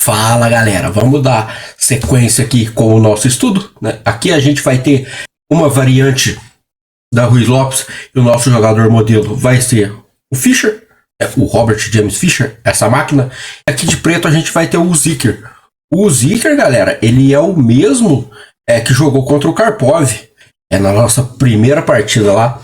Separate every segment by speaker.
Speaker 1: Fala galera, vamos dar sequência aqui com o nosso estudo, né? Aqui a gente vai ter uma variante da Ruiz Lopes e o nosso jogador modelo vai ser o Fischer, o Robert James Fischer, essa máquina. Aqui de preto a gente vai ter o Zicker. O Zicker, galera, ele é o mesmo que jogou contra o Karpov. É na nossa primeira partida lá,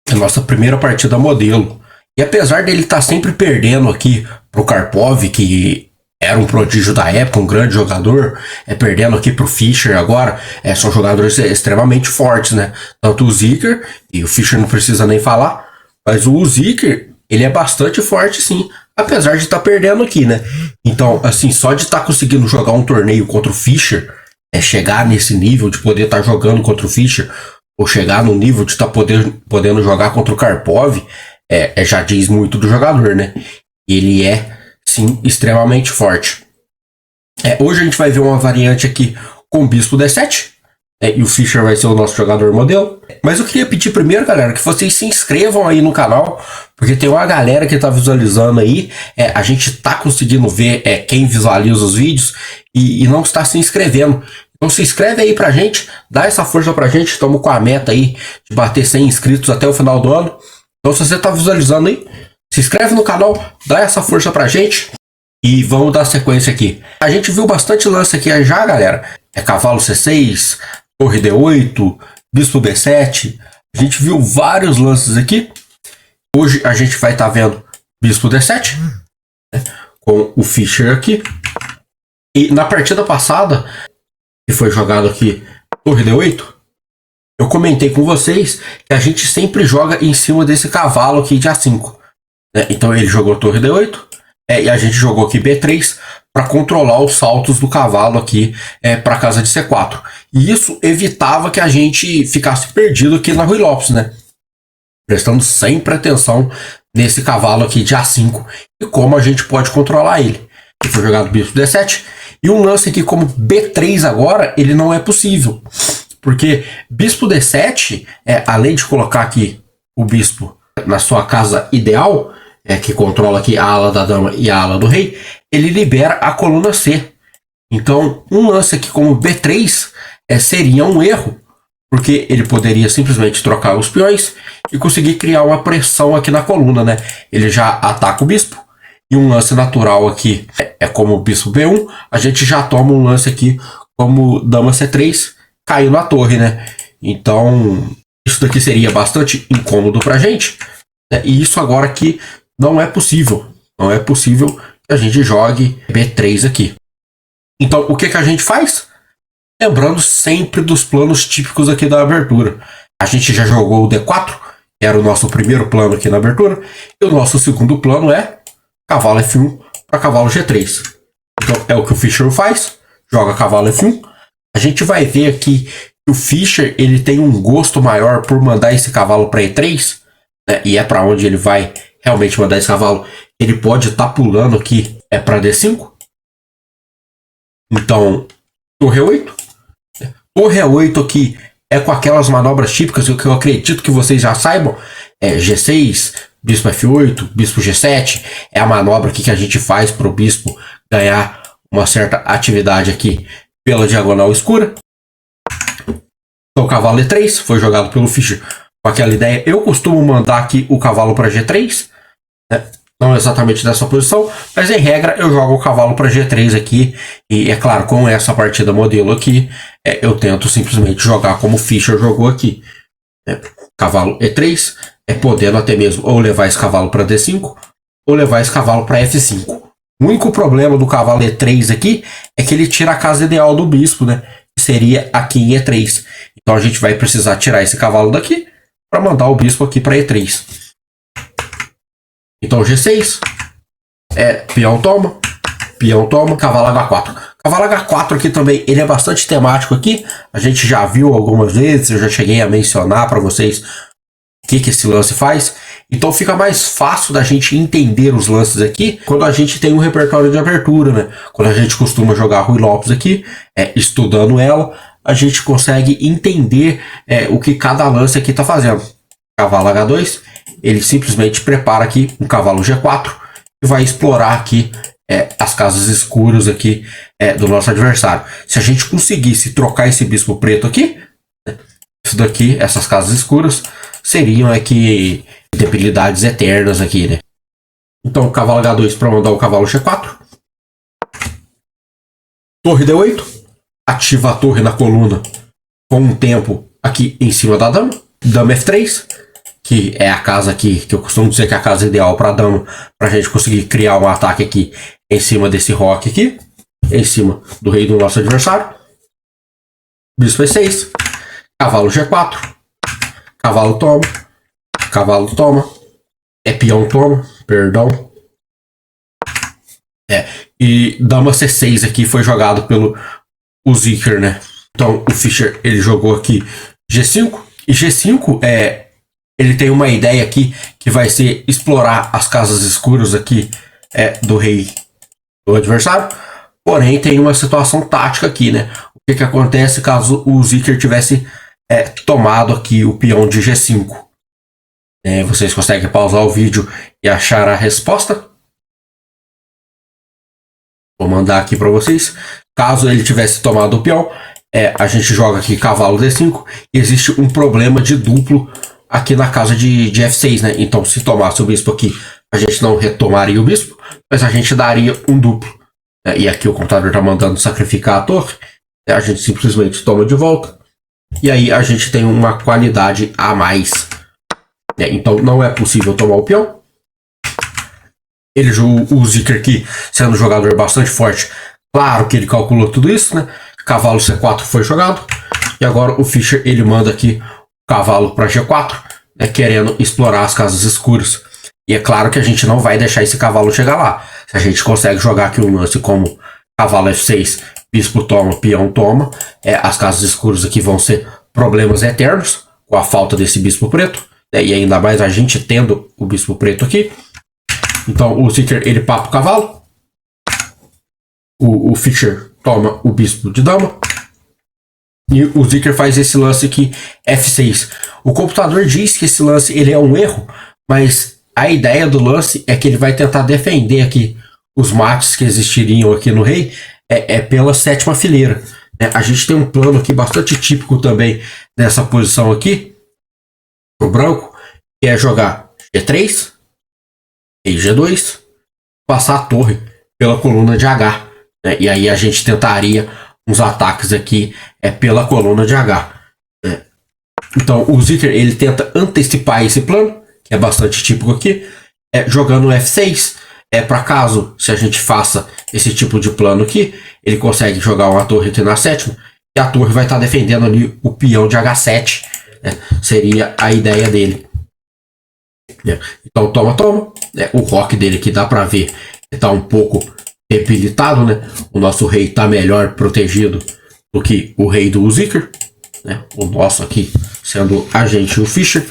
Speaker 1: a nossa primeira partida modelo. E apesar dele estar sempre perdendo aqui pro Karpov, que era um prodígio da época, um grande jogador, perdendo aqui pro Fischer agora, são jogadores extremamente fortes, né? Tanto o Zicker, e o Fischer não precisa nem falar, mas o Zicker, ele é bastante forte sim, apesar de estar perdendo aqui, né? Então, assim, só de estar conseguindo jogar um torneio contra o Fischer, chegar nesse nível de poder estar jogando contra o Fischer, ou chegar no nível de estar podendo jogar contra o Karpov, já diz muito do jogador, né? Ele é, sim, extremamente forte. Hoje a gente vai ver uma variante aqui com o Bispo D7, e o Fischer vai ser o nosso jogador modelo. Mas eu queria pedir primeiro, galera, que vocês se inscrevam aí no canal, porque tem uma galera que tá visualizando aí. A gente tá conseguindo ver quem visualiza os vídeos e não está se inscrevendo. Então se inscreve aí pra gente, dá essa força pra gente. Estamos com a meta aí de bater 100 inscritos até o final do ano. Então se você tá visualizando aí, se inscreve no canal, dá essa força pra gente e vamos dar sequência aqui. A gente viu bastante lance aqui já, galera. Cavalo C6, Torre D8, Bispo B7. A gente viu vários lances aqui. Hoje a gente vai estar vendo Bispo D7, né, com o Fischer aqui. E na partida passada, que foi jogado aqui Torre D8, eu comentei com vocês que a gente sempre joga em cima desse cavalo aqui de A5. Então ele jogou Torre D8 e a gente jogou aqui B3 para controlar os saltos do cavalo aqui para casa de C4. E isso evitava que a gente ficasse perdido aqui na Ruiz Lopes, né? Prestando sempre atenção nesse cavalo aqui de A5 e como a gente pode controlar ele. Ele foi jogado Bispo D7 e um lance aqui como B3 agora, ele não é possível. Porque Bispo D7, além de colocar aqui o Bispo na sua casa ideal, que controla aqui a ala da dama e a ala do rei, ele libera a coluna C. Então, um lance aqui como B3 seria um erro, porque ele poderia simplesmente trocar os peões e conseguir criar uma pressão aqui na coluna, né? Ele já ataca o bispo, e um lance natural aqui como o bispo B1, a gente já toma um lance aqui como dama C3, caiu na torre, né? Então, isso daqui seria bastante incômodo pra gente, né? E isso agora aqui não é possível. Não é possível que a gente jogue B3 aqui. Então, o que a gente faz? Lembrando sempre dos planos típicos aqui da abertura. A gente já jogou o D4, que era o nosso primeiro plano aqui na abertura. E o nosso segundo plano é cavalo F1 para cavalo G3. Então, é o que o Fischer faz. Joga cavalo F1. A gente vai ver aqui que o Fischer ele tem um gosto maior por mandar esse cavalo para E3. Né? E é para onde ele vai realmente mandar esse cavalo. Ele pode estar pulando aqui para D5. Então, Torre 8. Torre 8 aqui com aquelas manobras típicas que eu acredito que vocês já saibam. G6, Bispo F8, Bispo G7. É a manobra aqui que a gente faz para o Bispo ganhar uma certa atividade aqui pela diagonal escura. Então, cavalo E3 foi jogado pelo Fischer com aquela ideia. Eu costumo mandar aqui o cavalo para G3. Não exatamente dessa posição, mas em regra eu jogo o cavalo para G3 aqui. E é claro, com essa partida modelo aqui, eu tento simplesmente jogar como o Fischer jogou aqui. Cavalo E3, podendo até mesmo ou levar esse cavalo para D5 ou levar esse cavalo para F5. O único problema do cavalo E3 aqui é que ele tira a casa ideal do bispo, né? Que seria aqui em E3. Então a gente vai precisar tirar esse cavalo daqui para mandar o bispo aqui para E3. Então G6, peão toma, cavalo H4. Cavalo H4 aqui também, ele é bastante temático aqui. A gente já viu algumas vezes, eu já cheguei a mencionar para vocês o que esse lance faz. Então fica mais fácil da gente entender os lances aqui quando a gente tem um repertório de abertura, né? Quando a gente costuma jogar Ruiz Lopes aqui, estudando ela, a gente consegue entender o que cada lance aqui está fazendo. Cavalo H2, ele simplesmente prepara aqui um cavalo G4 e vai explorar aqui as casas escuras aqui do nosso adversário. Se a gente conseguisse trocar esse bispo preto aqui, né, isso daqui, essas casas escuras, seriam aqui debilidades eternas aqui, né? Então, cavalo H2 para mandar o cavalo G4. Torre D8. Ativa a torre na coluna com um tempo aqui em cima da dama. Dama F3, que é a casa aqui, que eu costumo dizer que é a casa ideal para dama, para a gente conseguir criar um ataque aqui em cima desse roque aqui, em cima do rei do nosso adversário. Bispo E6. Cavalo G4. Cavalo toma. Cavalo toma. Peão toma, perdão. E dama C6 aqui foi jogado pelo Zicker, né? Então o Fischer ele jogou aqui G5. E G5 ele tem uma ideia aqui que vai ser explorar as casas escuras aqui do rei do adversário. Porém tem uma situação tática aqui, né? O que acontece caso o Zicker tivesse tomado aqui o peão de G5? Vocês conseguem pausar o vídeo e achar a resposta? Vou mandar aqui para vocês. Caso ele tivesse tomado o peão, a gente joga aqui cavalo D5 e existe um problema de duplo aqui na casa de F6, né? Então, se tomasse o bispo aqui, a gente não retomaria o bispo, mas a gente daria um duplo. E aqui o computador está mandando sacrificar a torre. A gente simplesmente toma de volta. E aí a gente tem uma qualidade a mais. Então, não é possível tomar o peão. O Zicker aqui, sendo um jogador bastante forte, claro que ele calculou tudo isso, né? Cavalo C4 foi jogado. E agora o Fischer, ele manda aqui o cavalo para G4, né, querendo explorar as casas escuras. E é claro que a gente não vai deixar esse cavalo chegar lá. Se a gente consegue jogar aqui um lance como cavalo F6, bispo toma, peão toma, as casas escuras aqui vão ser problemas eternos com a falta desse bispo preto. E ainda mais a gente tendo o bispo preto aqui. Então o Zicker ele papa o cavalo. O Fischer toma o bispo de dama. E o Zicker faz esse lance aqui, F6. O computador diz que esse lance ele é um erro, mas a ideia do lance é que ele vai tentar defender aqui os mates que existiriam aqui no rei pela sétima fileira. A gente tem um plano aqui bastante típico também nessa posição aqui, o branco, que é jogar G3, rei G2, passar a torre pela coluna de H. E aí a gente tentaria uns ataques aqui pela coluna de H. Então o Zicker ele tenta antecipar esse plano, que é bastante típico aqui, jogando F6. Para caso, se a gente faça esse tipo de plano aqui, ele consegue jogar uma torre aqui na sétima, e a torre vai estar defendendo ali o peão de H7. Seria a ideia dele. Então toma. O roque dele aqui dá para ver que está um pouco debilitado, né? O nosso rei está melhor protegido do que o rei do Zicker, né? O nosso aqui sendo a gente o Fischer.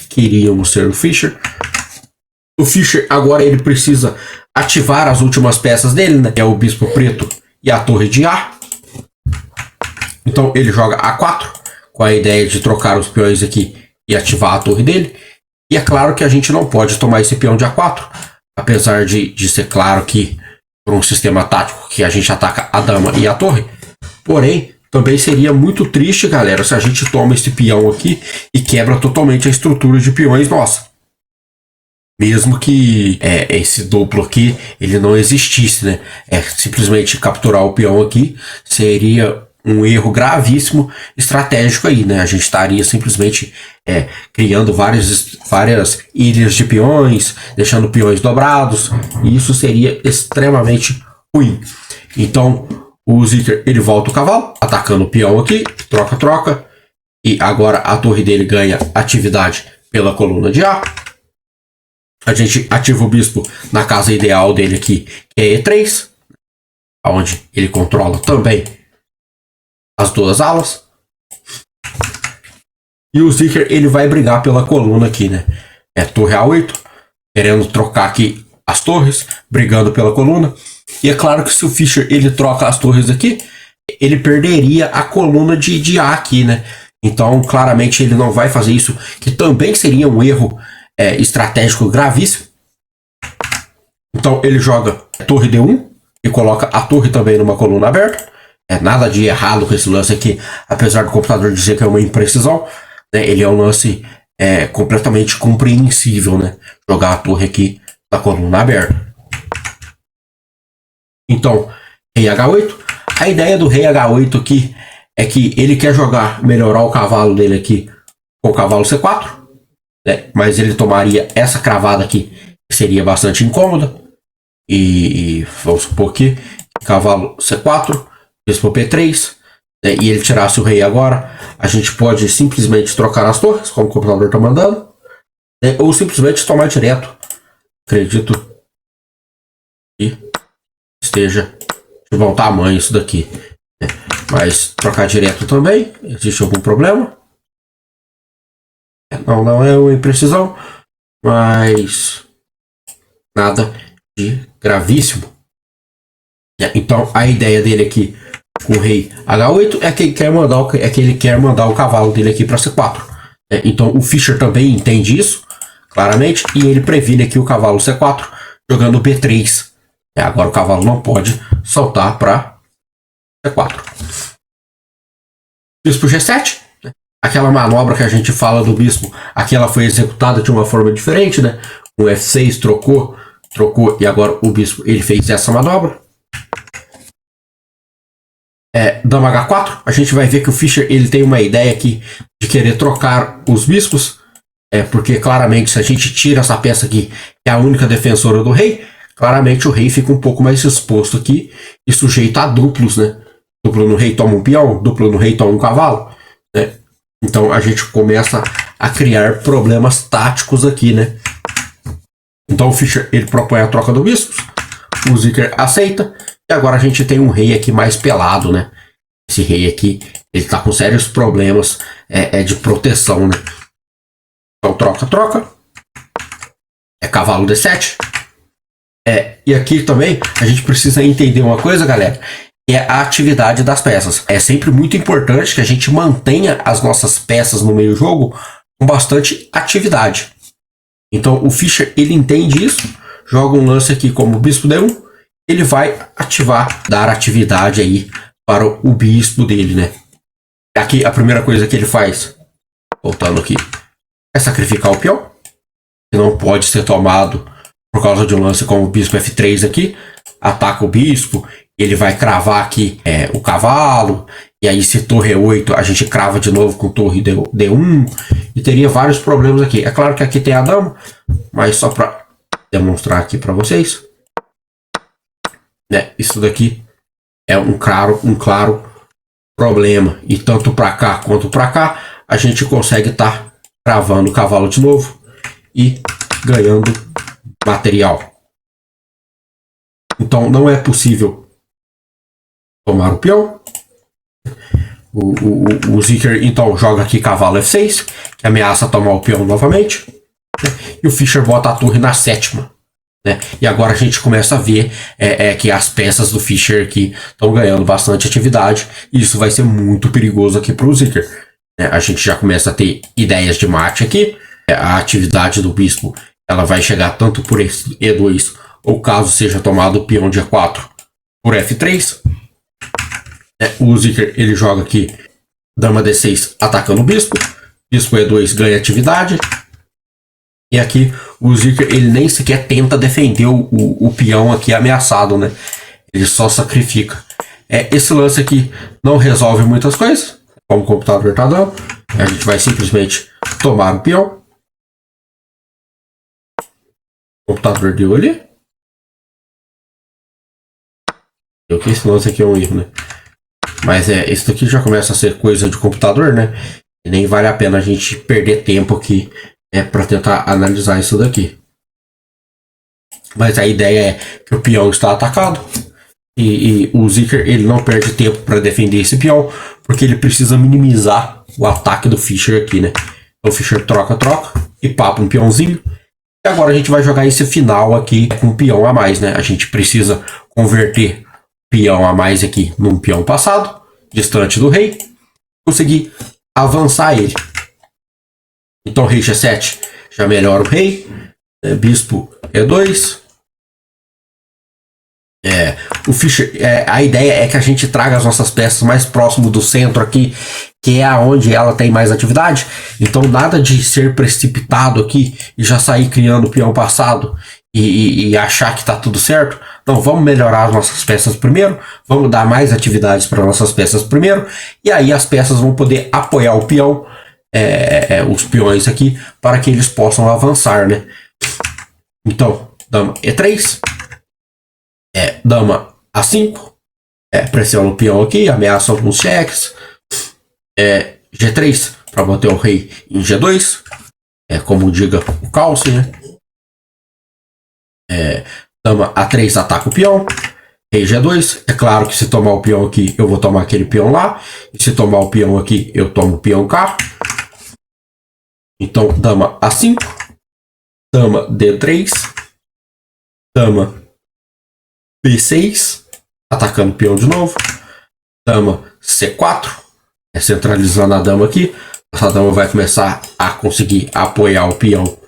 Speaker 1: Queríamos ser o Fischer. O Fischer agora ele precisa ativar as últimas peças dele, né? Que é o bispo preto e a torre de A. Então ele joga A4 com a ideia de trocar os peões aqui e ativar a torre dele. E é claro que a gente não pode tomar esse peão de A4, apesar de ser claro que por um sistema tático que a gente ataca a dama e a torre. Porém, também seria muito triste, galera, se a gente toma esse peão aqui e quebra totalmente a estrutura de peões nossa. Mesmo que esse duplo aqui ele não existisse, né? Simplesmente capturar o peão aqui seria um erro gravíssimo estratégico aí, né? A gente estaria simplesmente criando várias ilhas de peões, deixando peões dobrados, e isso seria extremamente ruim. Então o Zicker ele volta o cavalo, atacando o peão aqui, troca, e agora a torre dele ganha atividade pela coluna de A. A gente ativa o bispo na casa ideal dele aqui, que é E3, onde ele controla também as duas alas. E o Zicker ele vai brigar pela coluna aqui, né? Torre A8, querendo trocar aqui as torres, brigando pela coluna. E é claro que se o Fischer ele troca as torres aqui, ele perderia a coluna de A aqui, né? Então, claramente ele não vai fazer isso, que também seria um erro estratégico gravíssimo. Então ele joga torre D1 e coloca a torre também numa coluna aberta. Nada de errado com esse lance aqui, apesar do computador dizer que é uma imprecisão, né? Ele é um lance completamente compreensível, né? Jogar a torre aqui na coluna aberta. Então, rei H8. A ideia do rei H8 aqui é que ele quer melhorar o cavalo dele aqui com o cavalo C4, né? Mas ele tomaria essa cravada aqui, que seria bastante incômoda. E vamos supor que cavalo C4, bispo P3, né? E ele tirasse o rei agora, a gente pode simplesmente trocar as torres, como o computador está mandando, né? Ou simplesmente tomar direto. Acredito que esteja de bom tamanho isso daqui, né? Mas trocar direto também, existe algum problema? Não é uma imprecisão, mas nada de gravíssimo. Então a ideia dele aqui com o rei H8 é que ele quer mandar o cavalo dele aqui para C4. Então o Fischer também entende isso claramente e ele previne aqui o cavalo C4 jogando B3. Agora o cavalo não pode saltar para C4. Bispo G7. Aquela manobra que a gente fala do bispo, aqui ela foi executada de uma forma diferente, né? O F6 trocou e agora o bispo ele fez essa manobra. Dama H4, a gente vai ver que o Fischer ele tem uma ideia aqui de querer trocar os bispos, porque claramente se a gente tira essa peça aqui, que é a única defensora do rei, claramente o rei fica um pouco mais exposto aqui e sujeito a duplos, né? Duplo no rei toma um peão, duplo no rei toma um cavalo, né? Então a gente começa a criar problemas táticos aqui, né? Então o Fischer ele propõe a troca do bispos, o Zicker aceita, e agora a gente tem um rei aqui mais pelado, né? Esse rei aqui, ele tá com sérios problemas de proteção, né? Então troca. Cavalo D7. E aqui também a gente precisa entender uma coisa, galera. É a atividade das peças. É sempre muito importante que a gente mantenha as nossas peças no meio do jogo com bastante atividade. Então o Fischer ele entende isso, joga um lance aqui como bispo D1, ele vai dar atividade aí para o bispo dele, né? Aqui a primeira coisa que ele faz, voltando aqui, é sacrificar o peão, que não pode ser tomado por causa de um lance como o bispo F3 aqui, ataca o bispo, ele vai cravar aqui o cavalo, e aí se torre E8 a gente crava de novo com torre D1, e teria vários problemas aqui. É claro que aqui tem a dama, mas só para demonstrar aqui para vocês, né? Isso daqui é um claro problema, e tanto para cá quanto para cá a gente consegue estar cravando o cavalo de novo e ganhando material. Então não é possível tomar o peão. O Zicker então joga aqui cavalo F6, que ameaça tomar o peão novamente, né? E o Fischer bota a torre na sétima, né? E agora a gente começa a ver que as peças do Fischer aqui estão ganhando bastante atividade, e isso vai ser muito perigoso aqui para o Zicker, né? A gente já começa a ter ideias de mate aqui. A atividade do bispo ela vai chegar tanto por E2, ou caso seja tomado o peão de E4 por F3. O Zicker ele joga aqui dama D6 atacando o bispo E2 ganha atividade, e aqui o Zicker ele nem sequer tenta defender o peão aqui ameaçado, né? Ele só sacrifica. Esse lance aqui não resolve muitas coisas, como o computador está dando. A gente vai simplesmente tomar o peão. O computador deu ali. Eu que esse lance aqui é um erro, né? Mas isso daqui já começa a ser coisa de computador, né? E nem vale a pena a gente perder tempo aqui para tentar analisar isso daqui. Mas a ideia é que o peão está atacado e o Zicker ele não perde tempo para defender esse peão, porque ele precisa minimizar o ataque do Fischer aqui, né? Então o Fischer troca e papa um peãozinho. E agora a gente vai jogar esse final aqui com um peão a mais, né? A gente precisa converter peão a mais aqui num peão passado, distante do rei, conseguir avançar ele. Então rei G7 já melhora o rei, bispo E2, O Fischer, a ideia é que a gente traga as nossas peças mais próximo do centro aqui, que é onde ela tem mais atividade. Então nada de ser precipitado aqui e já sair criando o peão passado e achar que tá tudo certo. Não, vamos melhorar as nossas peças primeiro, vamos dar mais atividades para nossas peças primeiro, e aí as peças vão poder apoiar o peão, os peões aqui, para que eles possam avançar, né? Então, dama E3, dama A5, pressiona o peão aqui, ameaça alguns cheques, G3 para manter o rei em G2, como diga o calce, né? Dama A3 ataca o peão, rei G2, é claro que se tomar o peão aqui, eu vou tomar aquele peão lá, e se tomar o peão aqui, eu tomo o peão cá. Então, dama A5, dama D3, dama B6, atacando o peão de novo, dama C4, centralizando a dama aqui. Essa dama vai começar a conseguir apoiar o peão com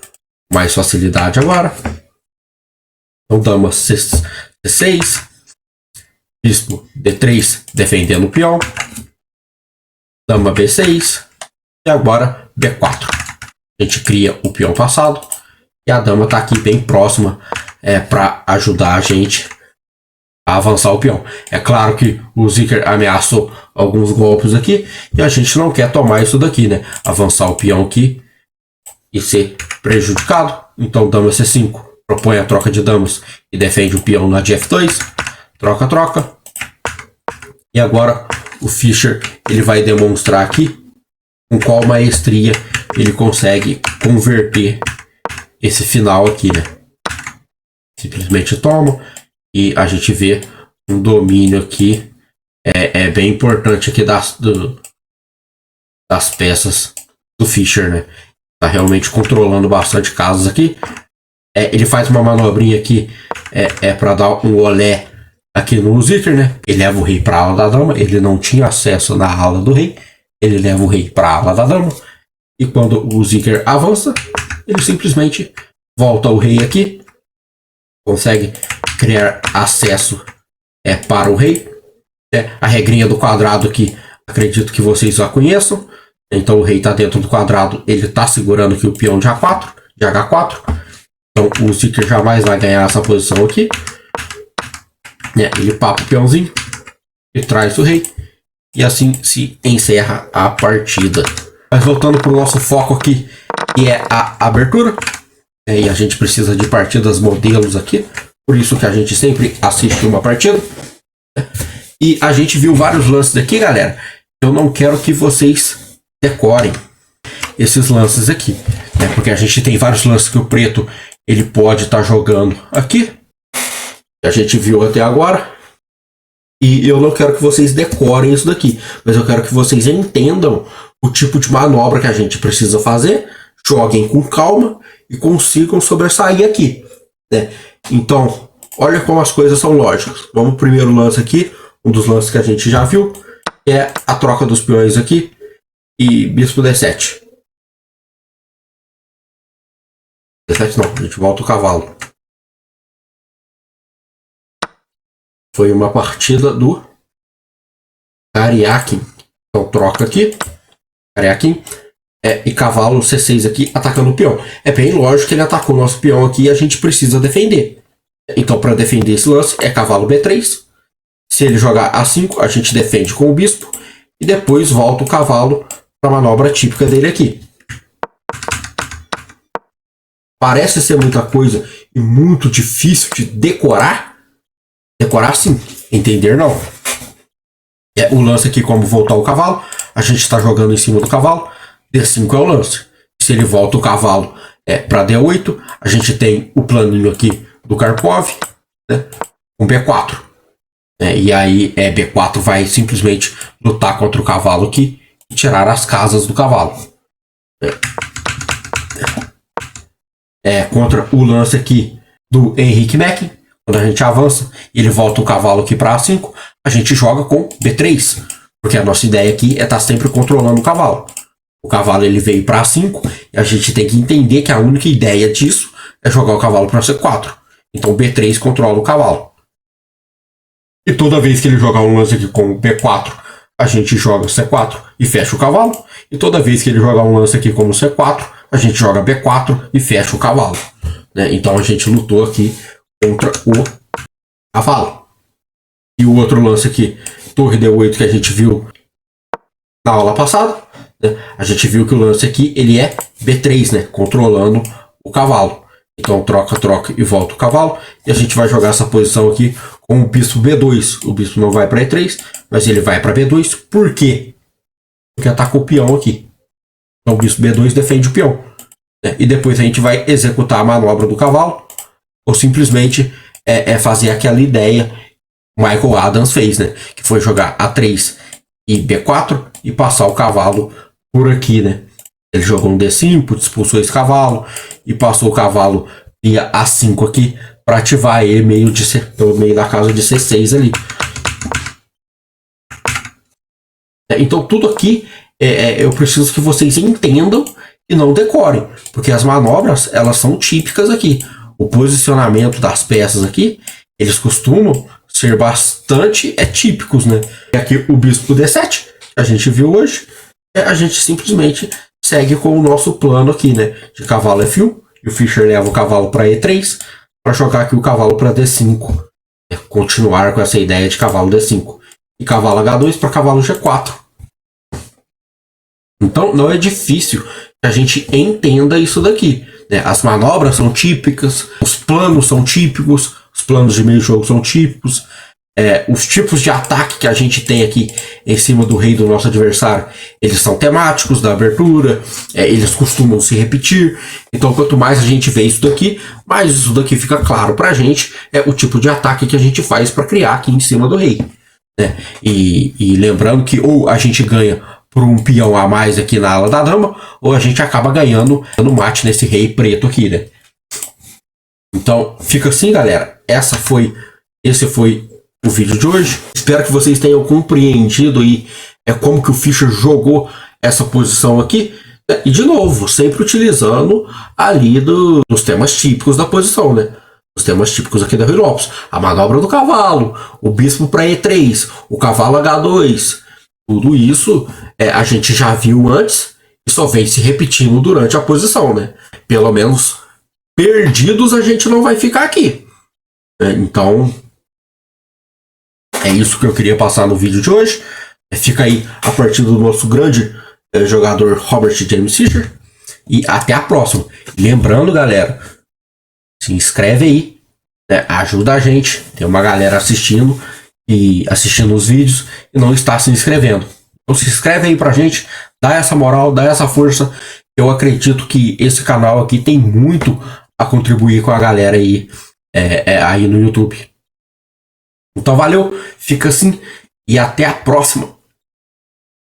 Speaker 1: mais facilidade agora. Então, dama C6, bispo D3 defendendo o peão, dama B6 e agora B4. A gente cria o peão passado e a dama está aqui bem próxima para ajudar a gente a avançar o peão. É claro que o Zicker ameaçou alguns golpes aqui e a gente não quer tomar isso daqui, né? Avançar o peão aqui e ser prejudicado. Então, dama C5 propõe a troca de damas e defende o peão na de F2. Troca, troca. E agora o Fischer ele vai demonstrar aqui com qual maestria ele consegue converter esse final aqui, né? Simplesmente toma e a gente vê um domínio aqui bem importante aqui das peças do Fischer, né? Tá realmente controlando bastante casas aqui. Ele faz uma manobrinha aqui para dar um olé aqui no Zicker, né? Ele leva o rei para a ala da dama. Ele não tinha acesso na ala do rei. Ele leva o rei para a ala da dama. E quando o Zicker avança, ele simplesmente volta o rei aqui. Consegue criar acesso para o rei. A regrinha do quadrado aqui, acredito que vocês já conheçam. Então o rei está dentro do quadrado. Ele está segurando aqui o peão de A4, de H4. Então o Zicker jamais vai ganhar essa posição aqui. Ele papa o peãozinho e traz o rei. E assim se encerra a partida. Mas voltando para o nosso foco aqui, que é a abertura. E a gente precisa de partidas modelos aqui. Por isso que a gente sempre assiste uma partida. E a gente viu vários lances aqui, galera. Eu não quero que vocês decorem esses lances aqui. Porque a gente tem vários lances que o preto ele pode estar jogando aqui. A gente viu até agora. E eu não quero que vocês decorem isso daqui. Mas eu quero que vocês entendam o tipo de manobra que a gente precisa fazer. Joguem com calma e consigam sobressair aqui. Então, olha como as coisas são lógicas. Vamos pro primeiro lance aqui. Um dos lances que a gente já viu. Que é a troca dos peões aqui. E bispo D7. D7 não, a gente volta o cavalo. Foi uma partida do Karyakin. Então troca aqui. Karyakin. E cavalo C6 aqui atacando o peão. É bem lógico que ele atacou o nosso peão aqui e a gente precisa defender. Então para defender esse lance é cavalo B3. Se ele jogar A5, a gente defende com o bispo. E depois volta o cavalo para a manobra típica dele aqui. Parece ser muita coisa e muito difícil de decorar. Decorar sim, entender não. O lance aqui como voltar o cavalo. A gente está jogando em cima do cavalo. D5 é o lance. Se ele volta o cavalo para D8, a gente tem o planinho aqui do Karpov, com B4. E aí B4 vai simplesmente lutar contra o cavalo aqui e tirar as casas do cavalo. Contra o lance aqui do Henrique Meck. Quando a gente avança e ele volta o cavalo aqui para A5, a gente joga com B3. Porque a nossa ideia aqui é estar sempre controlando o cavalo. O cavalo ele veio para A5 e a gente tem que entender que a única ideia disso é jogar o cavalo para C4. Então B3 controla o cavalo. E toda vez que ele jogar um lance aqui com B4, a gente joga C4 e fecha o cavalo. E toda vez que ele jogar um lance aqui como C4, a gente joga B4 e fecha o cavalo. Né? Então a gente lutou aqui contra o cavalo. E o outro lance aqui, torre D8, que a gente viu na aula passada. Né? A gente viu que o lance aqui ele é B3, né? Controlando o cavalo. Então troca, troca e volta o cavalo. E a gente vai jogar essa posição aqui com o bispo B2. O bispo não vai para E3, mas ele vai para B2. Por quê? Porque ataca o peão aqui. Então o bispo B2 defende o peão. Né? E depois a gente vai executar a manobra do cavalo. Ou simplesmente fazer aquela ideia que Michael Adams fez, né? Que foi jogar A3 e B4 e passar o cavalo por aqui, né? Ele jogou um D5, expulsou esse cavalo e passou o cavalo via A5 aqui para ativar ele pelo meio da casa de C6 ali. Então tudo aqui eu preciso que vocês entendam e não decorem, porque as manobras elas são típicas aqui. O posicionamento das peças aqui, eles costumam ser bastante típicos, né? E aqui o bispo D7, que a gente viu hoje, a gente simplesmente segue com o nosso plano aqui, né? De cavalo F1, e o Fischer leva o cavalo para E3, para jogar aqui o cavalo para D5. Continuar com essa ideia de cavalo D5. E cavalo H2 para cavalo G4. Então não é difícil que a gente entenda isso daqui. Né? As manobras são típicas, os planos são típicos, os planos de meio jogo são típicos. Os tipos de ataque que a gente tem aqui em cima do rei do nosso adversário, eles são temáticos da abertura, eles costumam se repetir. Então quanto mais a gente vê isso daqui, mais isso daqui fica claro pra gente o tipo de ataque que a gente faz para criar aqui em cima do rei. Né? E lembrando que ou a gente ganha por um peão a mais aqui na ala da dama, ou a gente acaba ganhando no mate nesse rei preto aqui, né? Então fica assim, galera. Esse foi o vídeo de hoje. Espero que vocês tenham compreendido aí como que o Fischer jogou essa posição aqui. E de novo, sempre utilizando ali dos temas típicos da posição, né? Os temas típicos aqui da Ruy Lopes. A manobra do cavalo, o bispo para E3, o cavalo H2. Tudo isso a gente já viu antes e só vem se repetindo durante a posição, né? Pelo menos perdidos a gente não vai ficar aqui. Então é isso que eu queria passar no vídeo de hoje. Fica aí a partir do nosso grande jogador Robert James Fischer. E até a próxima. Lembrando, galera, se inscreve aí, né? Ajuda a gente. Tem uma galera assistindo os vídeos e não está se inscrevendo. Então se inscreve aí pra gente, dá essa moral, dá essa força. Eu acredito que esse canal aqui tem muito a contribuir com a galera aí, aí no YouTube. Então valeu, fica assim e até a próxima.